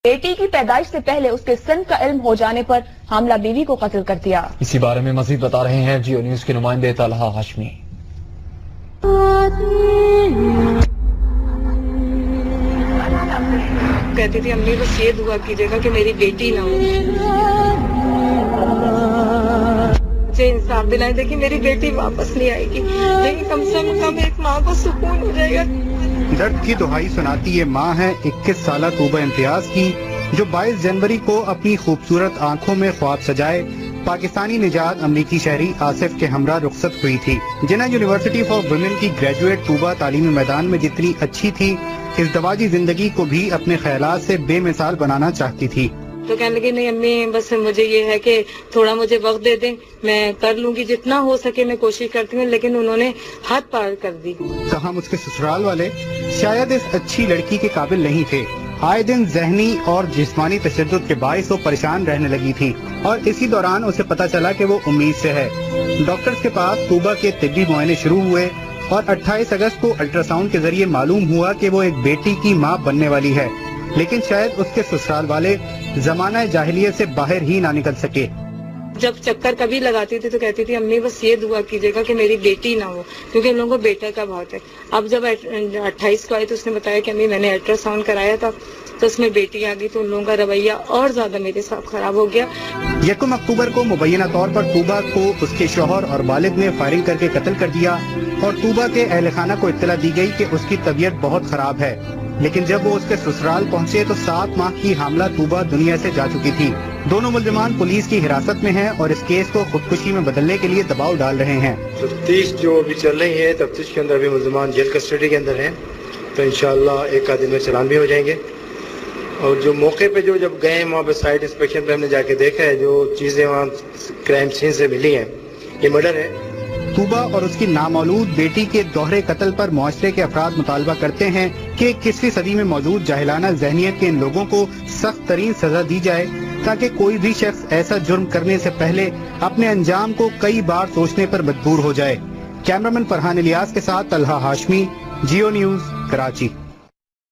بیٹی کی پیدائش سے پہلے اس کے سن کا علم ہو جانے پر حاملہ بیوی کو قتل کر دیا۔ اسی بارے میں مزید بتا رہے ہیں جیو نیوز کے نمائندے طلحہ ہاشمی۔ کہتی تھی امی بس یہ دعا کیجیے گا کہ میری بیٹی نہ ہو، مجھے انصاف دلائیں۔ دیکھیں میری بیٹی واپس نہیں آئے گی لیکن کم سے کم ایک ماں کو سکون ہو جائے گا۔ درد کی دہائی سناتی یہ ماں ہے 21 سالہ طوبہ امتیاز کی، جو 22 جنوری کو اپنی خوبصورت آنکھوں میں خواب سجائے پاکستانی نژاد امریکی شہری آصف کے ہمراہ رخصت ہوئی تھی۔ جنہ یونیورسٹی فار ویمن کی گریجویٹ طوبہ تعلیمی میدان میں جتنی اچھی تھی، اس دواجی زندگی کو بھی اپنے خیالات سے بے مثال بنانا چاہتی تھی۔ تو کہنے لگی نہیں امی بس مجھے یہ ہے کہ تھوڑا مجھے وقت دے دیں، میں کر لوں گی جتنا ہو سکے، میں کوشش کرتی ہوں، لیکن انہوں نے حد پار کر دی۔ کہا اس کے سسرال والے شاید اس اچھی لڑکی کے قابل نہیں تھے، آئے دن ذہنی اور جسمانی تشدد کے باعث وہ پریشان رہنے لگی تھی، اور اسی دوران اسے پتہ چلا کہ وہ امید سے ہے۔ ڈاکٹرز کے پاس طوبہ کے طبی معائنے شروع ہوئے اور 28 اگست کو الٹرا ساؤنڈ کے ذریعے معلوم ہوا کہ وہ ایک بیٹی کی ماں بننے والی ہے، لیکن شاید اس کے سسرال والے زمانہ جاہلیت سے باہر ہی نہ نکل سکے۔ جب چکر کبھی لگاتی تھی تو کہتی تھی امی بس یہ دعا کیجیے گا کہ میری بیٹی نہ ہو، کیونکہ ان لوگوں کو بیٹا کا بہت ہے۔ اب جب 28 کو آئی تو اس نے بتایا کہ امی میں نے الٹرا ساؤنڈ کرایا تھا تو اس میں بیٹی آ گئی، تو ان لوگوں کا رویہ اور زیادہ میرے ساتھ خراب ہو گیا۔ 1 اکتوبر کو مبینہ طور پر طوبہ کو اس کے شوہر اور والد نے فائرنگ کر کے قتل کر دیا، اور طوبہ کے اہل خانہ کو اطلاع دی گئی کہ اس کی طبیعت بہت خراب ہے، لیکن جب وہ اس کے سسرال پہنچے تو 7 ماہ کی حاملہ طوبہ دنیا سے جا چکی تھی۔ دونوں ملزمان پولیس کی حراست میں ہیں اور اس کیس کو خودکشی میں بدلنے کے لیے دباؤ ڈال رہے ہیں۔ تفتیش جو ابھی چل رہی ہے، تفتیش کے اندر ابھی ملزمان جیل کسٹڈی کے اندر ہیں، تو انشاءاللہ ایک آدھ دن میں چلان بھی ہو جائیں گے۔ اور جو موقع پہ جب گئے وہاں پہ سائٹ انسپیکشن پہ ہم نے جا کے دیکھا ہے، جو چیزیں وہاں کرائم سین سے ملی ہیں، یہ مرڈر ہے۔ طوبہ اور اس کی نامولود بیٹی کے دوہرے قتل پر معاشرے کے افراد مطالبہ کرتے ہیں کہ 21ویں صدی میں موجود جاہلانہ ذہنیت کے ان لوگوں کو سخت ترین سزا دی جائے، تاکہ کوئی بھی شخص ایسا جرم کرنے سے پہلے اپنے انجام کو کئی بار سوچنے پر مجبور ہو جائے۔ کیمرامین فرحان الیاس کے ساتھ طلحہ ہاشمی، جیو نیوز، کراچی۔